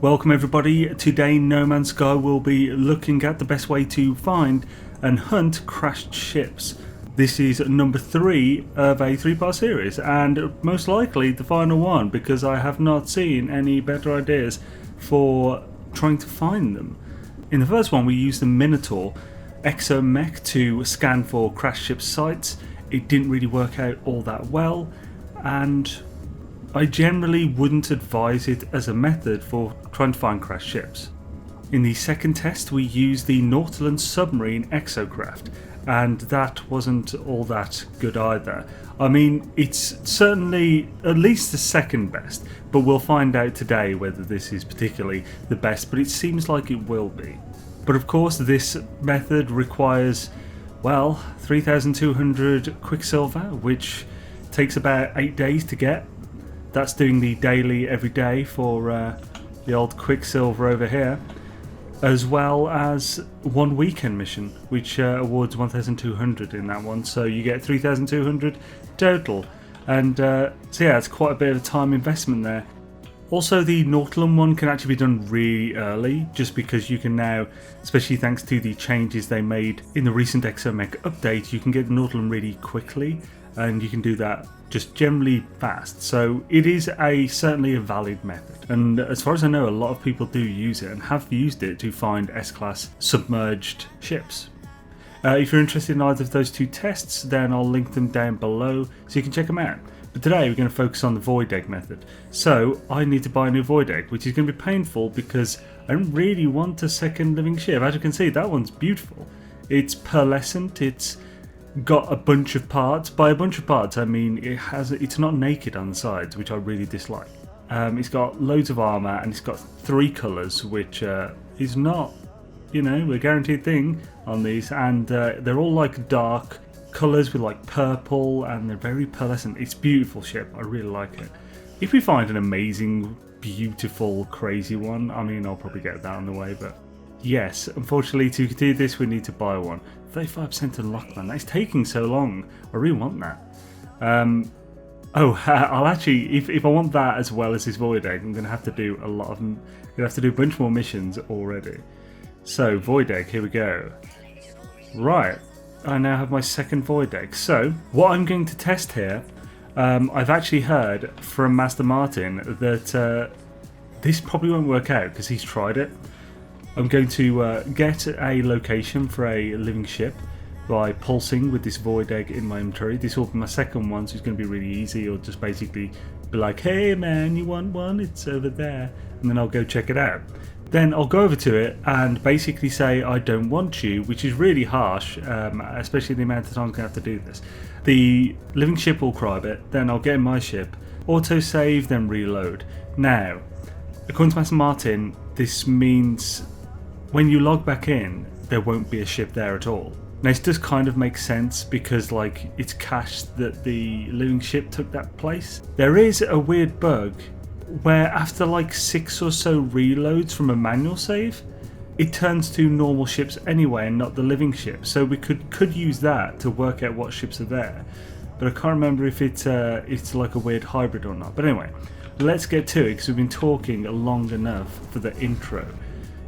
Welcome everybody. Today No Man's Sky will be looking at the best way to find and hunt crashed ships. This is number 3 of a 3-part series and most likely the final one because I have not seen any better ideas for trying to find them. In the first one we used the Minotaur Exo Mech to scan for crashed ship sites. It didn't really work out all that well and I generally wouldn't advise it as a method for trying to find crashed ships. In the second test we used the Nautilus submarine exocraft and that wasn't all that good either. I mean, it's certainly at least the second best, but we'll find out today whether this is particularly the best, but it seems like it will be. But of course this method requires, well, 3,200 Quicksilver, which takes about 8 days to get. That's doing the daily every day for the old Quicksilver over here, as well as one weekend mission which awards 1,200 in that one, so you get 3,200 total, and so yeah, it's quite a bit of a time investment there. Also the Nautilus one can actually be done really early just because you can now, especially thanks to the changes they made in the recent Exo Mech update, you can get the Nautilus really quickly and you can do that just generally fast, so it is certainly a valid method, and as far as I know a lot of people do use it and have used it to find S-class submerged ships. If you're interested in either of those two tests then I'll link them down below so you can check them out, but today we're going to focus on the void egg method. So I need to buy a new void egg, which is going to be painful because I don't really want a second living ship. As you can see, that one's beautiful. It's pearlescent, it's got a bunch of parts. By a bunch of parts I mean it's not naked on the sides, which I really dislike. It's got loads of armour and it's got 3 colours, which is not, you know, a guaranteed thing on these, and they're all like dark colours with like purple and they're very pearlescent. It's a beautiful ship, I really like it. If we find an amazing, beautiful, crazy one, I mean I'll probably get that on the way, but yes, unfortunately to do this we need to buy one. 35% unlock, man, that's taking so long. I really want that. I'll actually, if I want that as well as this void egg, I'm going to have to do a lot of them. I'm going to have to do a bunch more missions already. So void egg, here we go. Right, I now have my second void egg. So what I'm going to test here, I've actually heard from Master Martin that this probably won't work out because he's tried it. I'm going to get a location for a living ship by pulsing with this void egg in my inventory. This will be my second one, so it's going to be really easy. Or just basically be like, hey man, you want one? It's over there. And then I'll go check it out. Then I'll go over to it and basically say I don't want you, which is really harsh, especially the amount of time I'm going to have to do this. The living ship will cry a bit, then I'll get in my ship, auto-save, then reload. Now, according to Master Martin, this means when you log back in, there won't be a ship there at all. Now this does kind of make sense because like it's cached that the living ship took that place. There is a weird bug where after like 6 or so reloads from a manual save, it turns to normal ships anyway and not the living ship. So we could use that to work out what ships are there. But I can't remember if it's like a weird hybrid or not. But anyway, let's get to it because we've been talking long enough for the intro.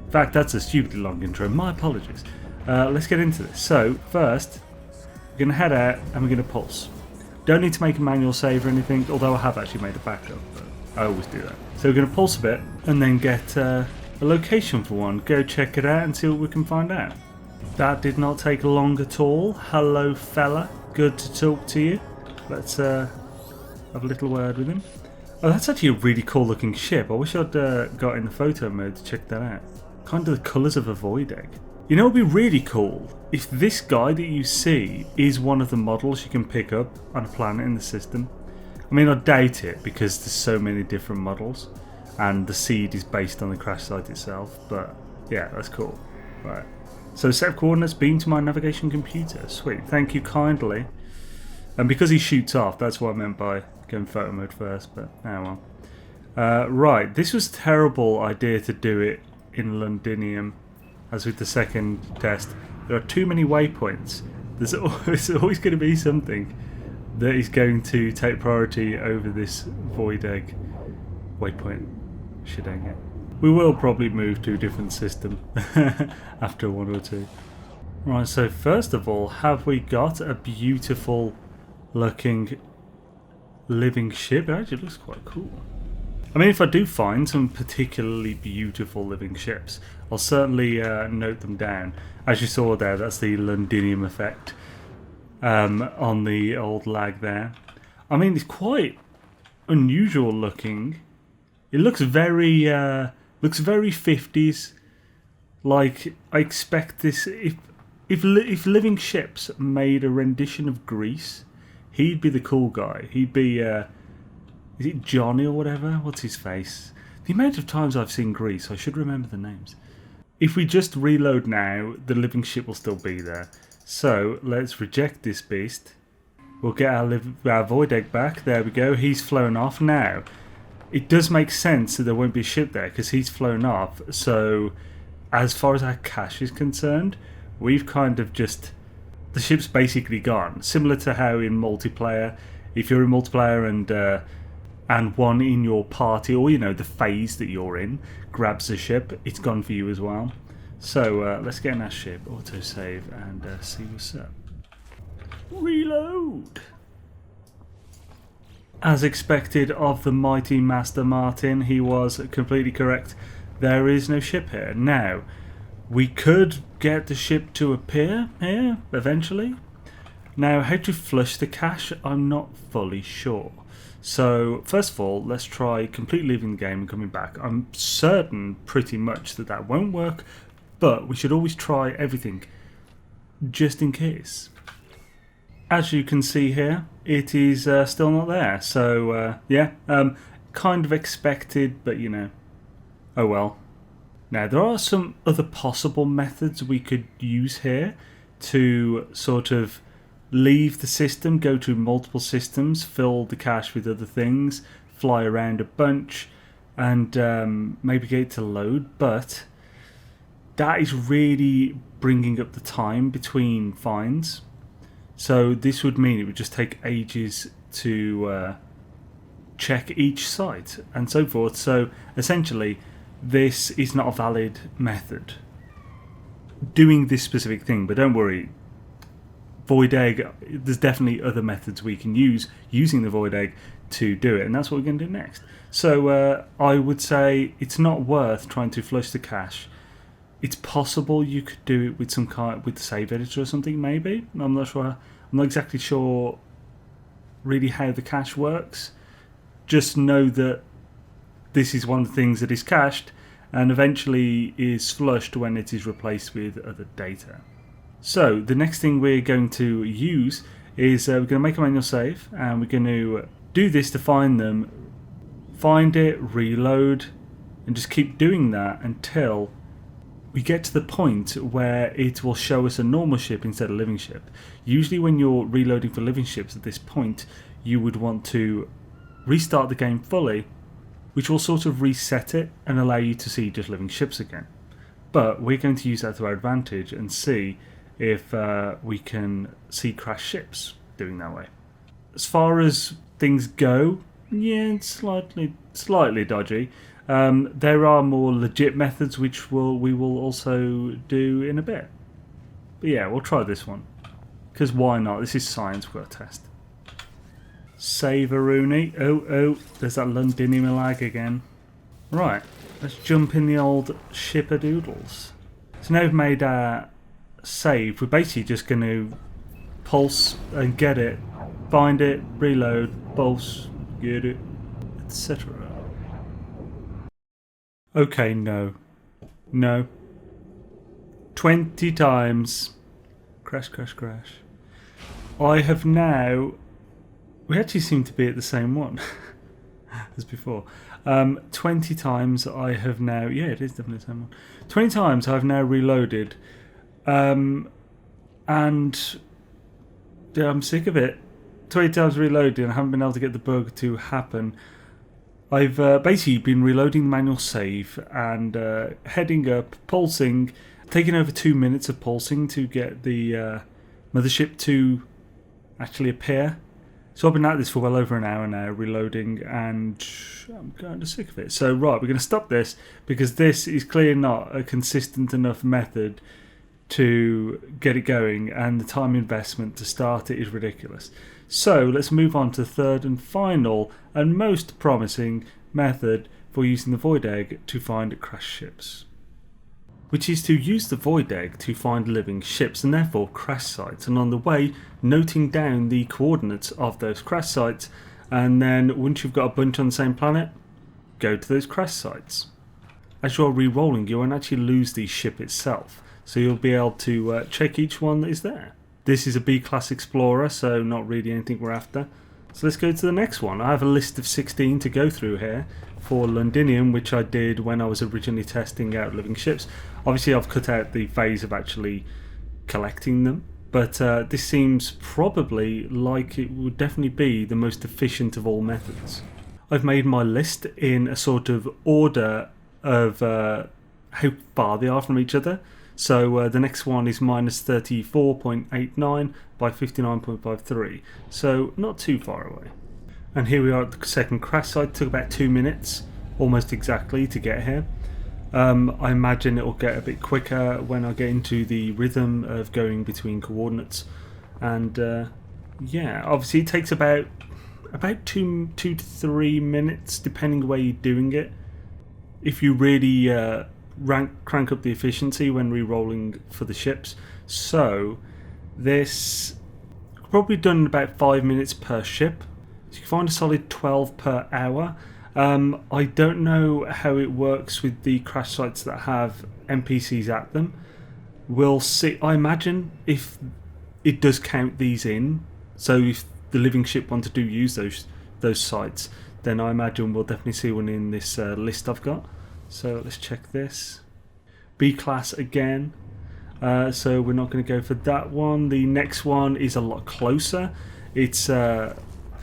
In fact, that's a stupidly long intro, my apologies. Let's get into this. So first, we're going to head out and we're going to pulse. Don't need to make a manual save or anything, although I have actually made a backup, but I always do that. So we're going to pulse a bit and then get a location for one, go check it out and see what we can find out. That did not take long at all. Hello fella, good to talk to you. Let's have a little word with him. Oh, that's actually a really cool looking ship. I wish I'd got in the photo mode to check that out. Kind of the colours of a void egg. You know, it would be really cool if this guy that you see is one of the models you can pick up on a planet in the system. I mean, I doubt it because there's so many different models and the seed is based on the crash site itself, but yeah, that's cool. Right, so set of coordinates, beam to my navigation computer. Sweet, thank you kindly. And because he shoots off, that's what I meant by going photo mode first, but oh well. Right, this was a terrible idea to do it in Londinium. As with the second test, there are too many waypoints. There's always going to be something that is going to take priority over this void egg waypoint. Shit, dang it. We will probably move to a different system after one or two. Right, so first of all, have we got a beautiful looking living ship? It actually looks quite cool. I mean, if I do find some particularly beautiful living ships, I'll certainly note them down. As you saw there, that's the Londinium effect on the old lag there. I mean, it's quite unusual looking. It looks very 50s. Like, I expect this. If living ships made a rendition of Greece, he'd be the cool guy. He'd be, is it Johnny or whatever? What's his face? The amount of times I've seen Greece, I should remember the names. If we just reload now, the living ship will still be there. So, let's reject this beast. We'll get our void egg back. There we go. He's flown off now. It does make sense that there won't be a ship there because he's flown off. So, as far as our cache is concerned, we've kind of just... the ship's basically gone. Similar to how in multiplayer, if you're in multiplayer and one in your party, or you know, the phase that you're in, grabs the ship, it's gone for you as well. So let's get in our ship, autosave, and see what's up. Reload! As expected of the mighty Master Martin, he was completely correct. There is no ship here. Now, we could get the ship to appear here eventually. Now, how to flush the cache, I'm not fully sure. So, first of all, let's try completely leaving the game and coming back. I'm certain pretty much that won't work, but we should always try everything, just in case. As you can see here, it is still not there. So, yeah, kind of expected, but you know, oh well. Now, there are some other possible methods we could use here to sort of leave the system, go to multiple systems, fill the cache with other things, fly around a bunch, and maybe get it to load, but that is really bringing up the time between finds. So this would mean it would just take ages to check each site and so forth. So essentially, this is not a valid method doing this specific thing, but don't worry, void egg, there's definitely other methods we can use using the void egg to do it, and that's what we're going to do next. So I would say it's not worth trying to flush the cache. It's possible you could do it with some kind, with the save editor or something, maybe. I'm not sure. I'm not exactly sure really how the cache works. Just know that this is one of the things that is cached and eventually is flushed when it is replaced with other data. So the next thing we're going to use is we're going to make a manual save, and we're going to do this to find them, find it, reload, and just keep doing that until we get to the point where it will show us a normal ship instead of living ship. Usually when you're reloading for living ships at this point, you would want to restart the game fully, which will sort of reset it and allow you to see just living ships again. But we're going to use that to our advantage and see if we can see crash ships doing that way. As far as things go, yeah, it's slightly dodgy. There are more legit methods which we will also do in a bit. But yeah, we'll try this one. Because why not? This is science, we've got to test. Save a Rooney. Oh, there's that Londinium lag again. Right, let's jump in the old shipper-doodles. So now we've made our save, we're basically just going to pulse and get it, find it, reload, pulse, get it, etc. Okay, no. 20 times. Crash. I have now... we actually seem to be at the same one as before. 20 times I have now... yeah, it is definitely the same one. 20 times I've now reloaded. And yeah, I'm sick of it. 20 times reloaded and I haven't been able to get the bug to happen. I've basically been reloading the manual save and heading up, pulsing, taking over 2 minutes of pulsing to get the mothership to actually appear. So I've been at this for well over an hour now, reloading, and I'm kind of sick of it. So right, we're going to stop this because this is clearly not a consistent enough method to get it going, and the time investment to start it is ridiculous. So let's move on to the third and final and most promising method for using the Void Egg to find crashed ships, which is to use the Void Egg to find living ships and therefore crash sites, and on the way noting down the coordinates of those crash sites, and then once you've got a bunch on the same planet, go to those crash sites. As you're re-rolling, you won't actually lose the ship itself, so you'll be able to check each one that is there. This is a B-class explorer, so not really anything we're after. So let's go to the next one. I have a list of 16 to go through here for Londinium, which I did when I was originally testing out living ships. Obviously I've cut out the phase of actually collecting them, but this seems probably like it would definitely be the most efficient of all methods. I've made my list in a sort of order of how far they are from each other. So the next one is minus 34.89 by 59.53, so not too far away. And here we are at the second crash site. It took about 2 minutes, almost exactly, to get here. I imagine it will get a bit quicker when I get into the rhythm of going between coordinates. And yeah, obviously it takes about 2 to 3 minutes, depending where you're doing it. If you really crank up the efficiency when re-rolling for the ships. So this probably done in about 5 minutes per ship. So you can find a solid 12 per hour. I don't know how it works with the crash sites that have NPCs at them. We'll see. I imagine if it does count these in, so if the living ship want to use those sites, then I imagine we'll definitely see one in this list I've got. So let's check this. B class again. So we're not going to go for that one. The next one is a lot closer. It's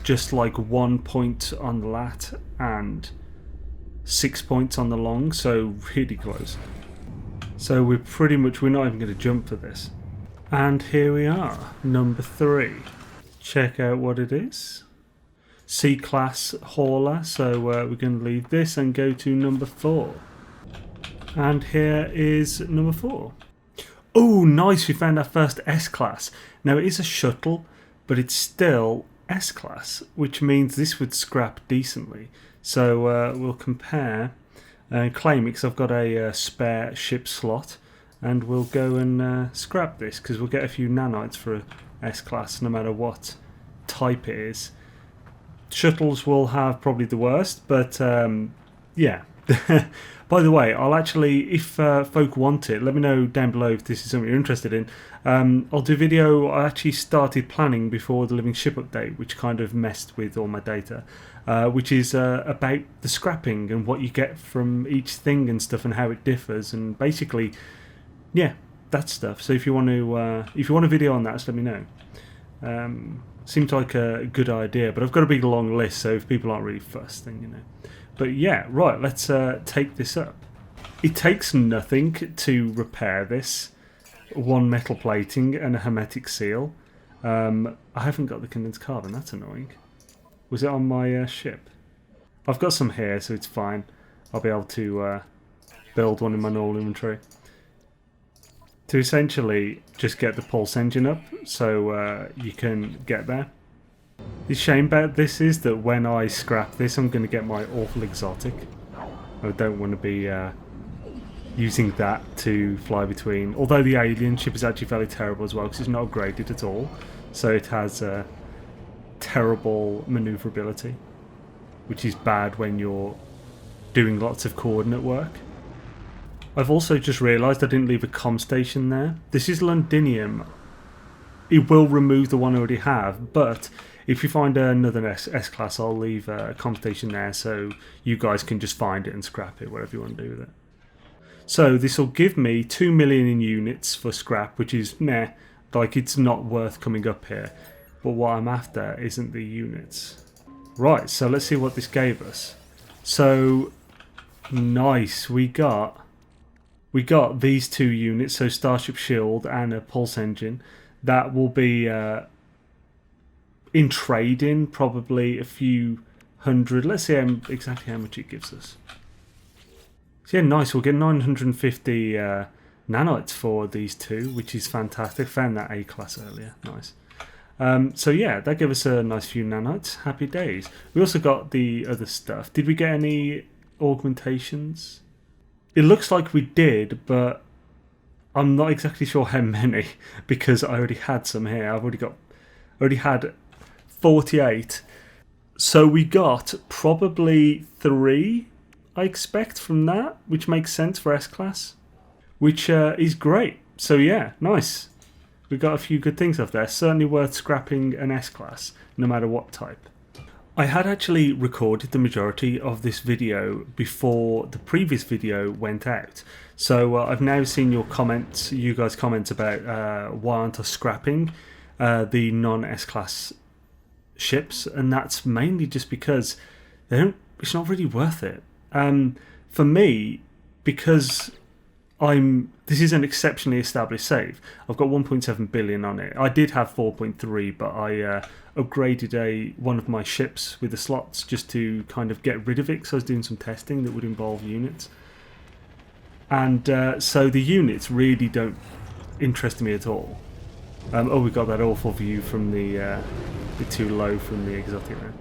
just like 1 point on the lat and 6 points on the long, so really close. So we're not even going to jump for this. And here we are, number 3. Check out what it is. C-class hauler, so we're going to leave this and go to number 4. And here is number 4. Oh, nice, we found our first S-class. Now it is a shuttle, but it's still S-class, which means this would scrap decently. So we'll compare and claim it, because I've got a spare ship slot, and we'll go and scrap this, because we'll get a few nanites for a S-class no matter what type it is. Shuttles will have probably the worst, but yeah. By the way, I'll actually, if folk want it, let me know down below if this is something you're interested in. I'll do a video I actually started planning before the living ship update, which kind of messed with all my data, which is about the scrapping and what you get from each thing and stuff and how it differs, and basically, yeah, that stuff. So if you want a video on that, just let me know. Seems like a good idea, but I've got a big long list, so if people aren't really fussed, then you know. But yeah, right, let's take this up. It takes nothing to repair this. 1 metal plating and a hermetic seal. I haven't got the condensed carbon, that's annoying. Was it on my ship? I've got some here, so it's fine. I'll be able to build one in my normal inventory. To essentially just get the pulse engine up, so you can get there. The shame about this is that when I scrap this, I'm going to get my awful exotic. I don't want to be using that to fly between. Although the alien ship is actually fairly terrible as well, because it's not upgraded at all. So it has terrible maneuverability, which is bad when you're doing lots of coordinate work. I've also just realised I didn't leave a comm station there. This is Londinium. It will remove the one I already have, but if you find another S-class, I'll leave a comm station there so you guys can just find it and scrap it, whatever you want to do with it. So this will give me 2 million in units for scrap, which is meh, like it's not worth coming up here. But what I'm after isn't the units. Right, so let's see what this gave us. So, nice, we got these 2 units, so Starship Shield and a pulse engine. That will be in trading, probably a few hundred. Let's see exactly how much it gives us. So yeah, nice. We'll get 950 nanites for these two, which is fantastic. Found that A class earlier. Nice. So yeah, that gave us a nice few nanites. Happy days. We also got the other stuff. Did we get any augmentations? It looks like we did, but I'm not exactly sure how many because I already had some here. I've already had 48. So we got probably 3, I expect, from that, which makes sense for S-Class, which is great. So yeah, nice. We got a few good things off there. Certainly worth scrapping an S-Class, no matter what type. I had actually recorded the majority of this video before the previous video went out. So I've now seen your comments, you guys' comments about why aren't I scrapping the non-S-Class ships, and that's mainly just because it's not really worth it. For me, because this is an exceptionally established save. I've got 1.7 billion on it. I did have 4.3, but I upgraded one of my ships with the slots just to kind of get rid of it, because I was doing some testing that would involve units. And so the units really don't interest me at all. Oh, we got that awful view from the too low from the exotic there.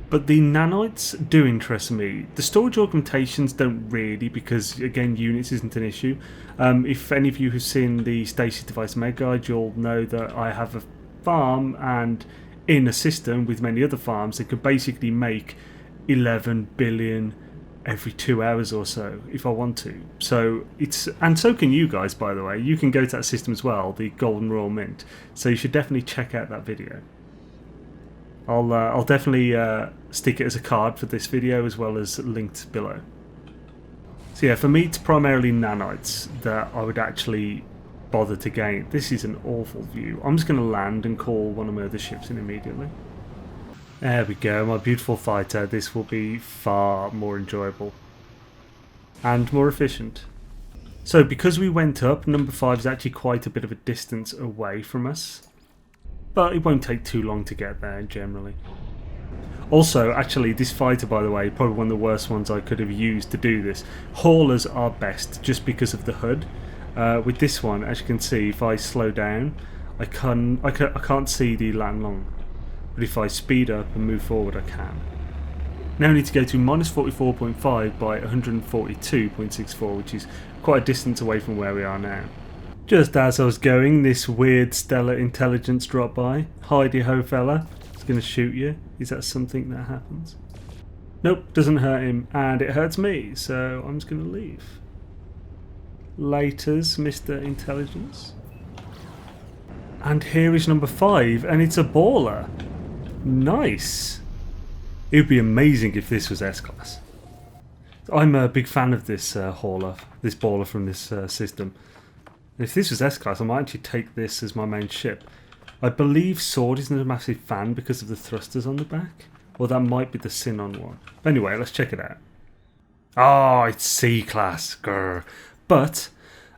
But the nanites do interest me. The storage augmentations don't really, because again, units isn't an issue. If any of you have seen the Stasis Device Meg Guide, you'll know that I have a farm, and in a system with many other farms, it could basically make 11 billion every 2 hours or so if I want to. So and so can you guys, by the way. You can go to that system as well, the Golden Royal Mint. So you should definitely check out that video. I'll definitely stick it as a card for this video, as well as linked below. So yeah, for me it's primarily nanites that I would actually bother to gain. This is an awful view. I'm just going to land and call one of my other ships in immediately. There we go, my beautiful fighter. This will be far more enjoyable and more efficient. So because we went up, number 5 is actually quite a bit of a distance away from us, but it won't take too long to get there generally. Also, actually, this fighter, by the way, probably one of the worst ones I could have used to do this. Haulers are best just because of the HUD. With this one, as you can see, if I slow down, I can't see the Lan Long. But if I speed up and move forward, I can. Now I need to go to minus 44.5 by 142.64, which is quite a distance away from where we are now. Just as I was going, this weird stellar intelligence dropped by. Hidey ho fella, it's going to shoot you. Is that something that happens? Nope, doesn't hurt him, and it hurts me, so I'm just going to leave. Laters, Mr. Intelligence. And here is number 5, and it's a baller. Nice. It would be amazing if this was S-Class. I'm a big fan of this baller from this system. If this was S-Class, I might actually take this as my main ship. I believe Sword isn't a massive fan because of the thrusters on the back. Or that might be the Sihnon one. But anyway, let's check it out. Oh, it's C-Class. Grr. But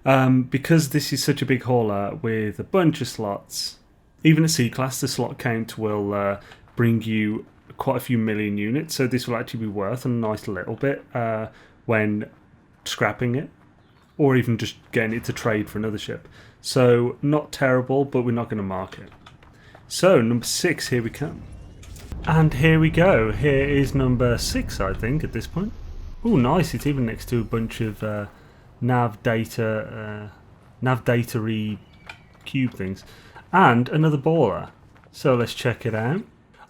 because this is such a big hauler with a bunch of slots, even at C-Class, the slot count will bring you quite a few million units. So this will actually be worth a nice little bit when scrapping it, or even just getting it to trade for another ship. So not terrible, but we're not going to mark it. So number 6, here we come. And here we go. Here is number 6, I think, at this point. Oh, nice. It's even next to a bunch of nav data-y cube things. And another baller. So let's check it out.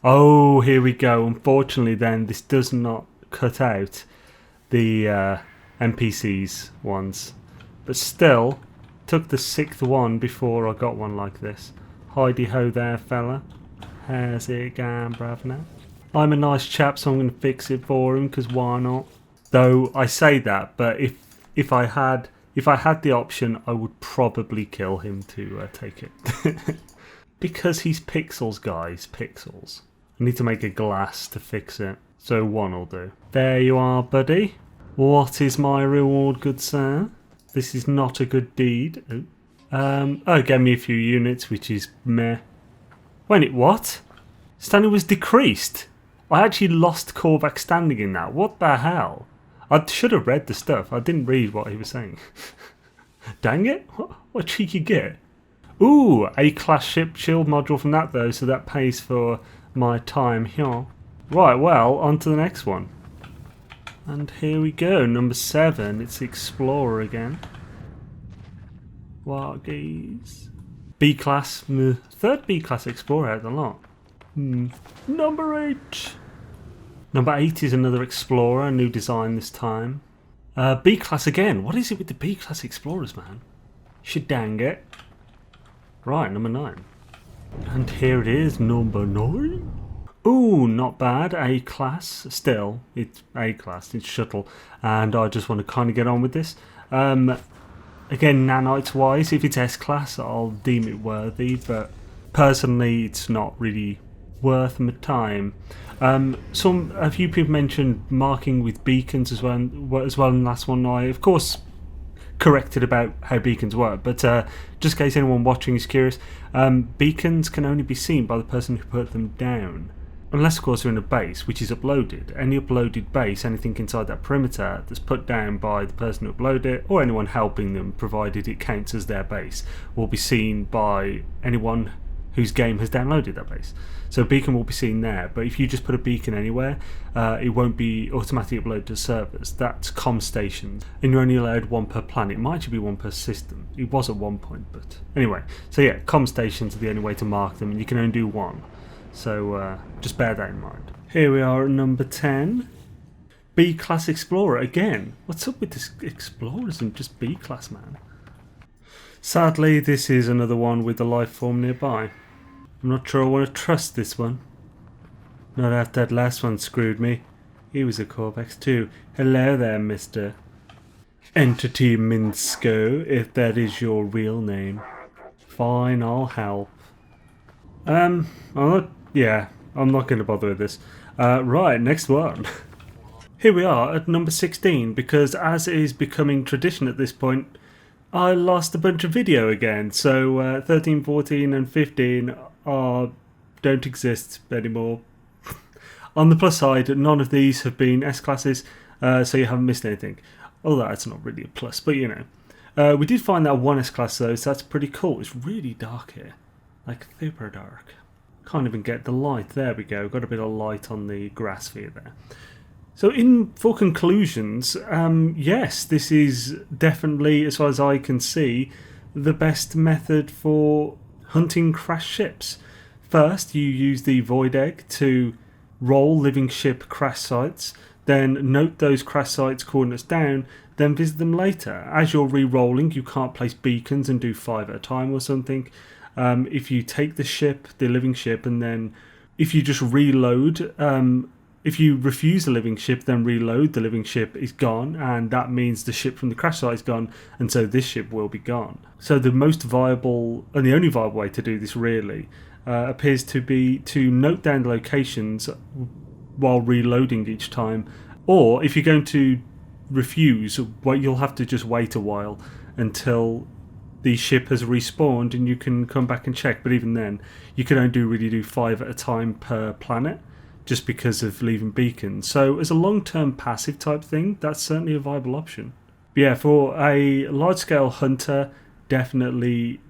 Oh, here we go. Unfortunately then, this does not cut out the NPCs ones. But still, took the 6th one before I got one like this. Hidey ho there, fella. How's it going, bruv, now? I'm a nice chap, so I'm going to fix it for him, because why not? Though I say that, but if I had the option, I would probably kill him to take it. Because he's pixels, guys, pixels. I need to make a glass to fix it, so 1 will do. There you are, buddy. What is my reward, good sir? This is not a good deed. Oh, it gave me a few units, which is meh. Wait, what? Standing was decreased. I actually lost Korvac standing in that. What the hell? I should have read the stuff. I didn't read what he was saying. Dang it. What cheeky git. Ooh, A-class ship shield module from that though, so that pays for my time here. Right, well, on to the next one. And here we go, number 7. It's the Explorer again. What geez. B-class, third B-class Explorer out of the lot. Number 8. Number 8 is another Explorer, new design this time. B-class again. What is it with the B-class Explorers, man? Should dang it. Right, number 9. And here it is, number 9. Ooh, not bad. A-class. Still, it's A-class. It's shuttle. And I just want to kind of get on with this. Again, nanites-wise, if it's S-class, I'll deem it worthy. But personally, it's not really worth my time. A few people mentioned marking with beacons as well in the last one. I, of course, corrected about how beacons work, but just in case anyone watching is curious, beacons can only be seen by the person who put them down. Unless, of course, they're in a base, which is uploaded. Any uploaded base, anything inside that perimeter that's put down by the person who uploaded it, or anyone helping them, provided it counts as their base, will be seen by anyone whose game has downloaded that base. So a beacon will be seen there, but if you just put a beacon anywhere, it won't be automatically uploaded to servers. That's comm stations, and you're only allowed 1 per planet. It might actually be 1 per system. It was at one point, but anyway. So yeah, comm stations are the only way to mark them, and you can only do 1. So just bear that in mind. Here we are at number 10. B-class Explorer again. What's up with this Explorers and just B-class, man? Sadly, this is another one with the life form nearby. I'm not sure I want to trust this one. Not after that last one screwed me. He was a Corvex too. Hello there, Mr. Entity Minsko, if that is your real name. Fine, I'll help. I'm not going to bother with this. Right, next one. Here we are at number 16, because as is becoming tradition at this point, I lost a bunch of video again. So 13, 14 and 15 don't exist anymore. On the plus side, none of these have been S-classes, so you haven't missed anything. Although that's not really a plus, but you know. We did find that one S-class though, so that's pretty cool. It's really dark here. Like super dark. Can't even get the light. There we go. Got a bit of light on the grass sphere there. So for conclusions, yes, this is definitely, as far as I can see, the best method for hunting crashed ships. First, you use the void egg to roll living ship crash sites, then note those crash sites coordinates down, then visit them later. As you're re-rolling, you can't place beacons and do 5 at a time or something. If you take the living ship, and then if you just reload, if you refuse the living ship, then reload, the living ship is gone, and that means the ship from the crash site is gone, and so this ship will be gone. So the most viable, and the only viable way to do this really, appears to be to note down the locations while reloading each time, or if you're going to refuse, you'll have to just wait a while until the ship has respawned and you can come back and check. But even then, you can only really do 5 at a time per planet, just because of leaving beacons. So as a long-term passive type thing, that's certainly a viable option. But yeah, for a large-scale hunter, definitely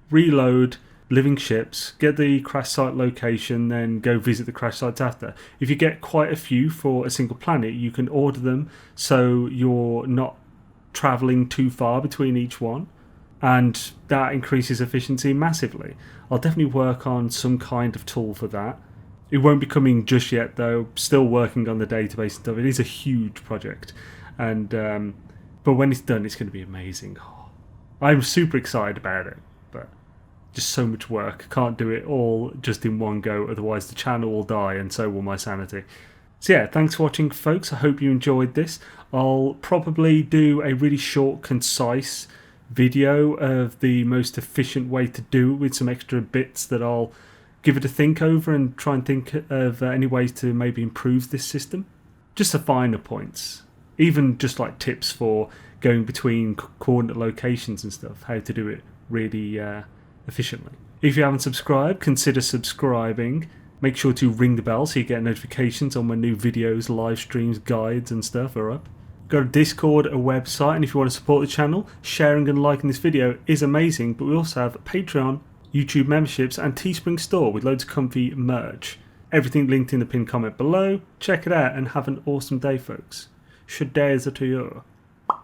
reload living ships, get the crash site location, then go visit the crash sites after. If you get quite a few for a single planet, you can order them so you're not travelling too far between each one, and that increases efficiency massively. I'll definitely work on some kind of tool for that. It won't be coming just yet though, still working on the database and stuff. It is a huge project, and but when it's done, it's going to be amazing. Oh, I'm super excited about it, but just so much work. Can't do it all just in one go, otherwise the channel will die and so will my sanity. So yeah, thanks for watching folks, I hope you enjoyed this. I'll probably do a really short, concise video of the most efficient way to do it with some extra bits that I'll give it a think over and try and think of any ways to maybe improve this system. Just the finer points, even just like tips for going between coordinate locations and stuff, how to do it really efficiently. If you haven't subscribed, consider subscribing, Make sure to ring the bell so you get notifications on when new videos, live streams, guides and stuff are up. Got a Discord, a website, and if you want to support the channel, sharing and liking this video is amazing, but we also have Patreon, YouTube memberships and Teespring store with loads of comfy merch. Everything linked in the pinned comment below. Check it out and have an awesome day, folks. Shadaza to you.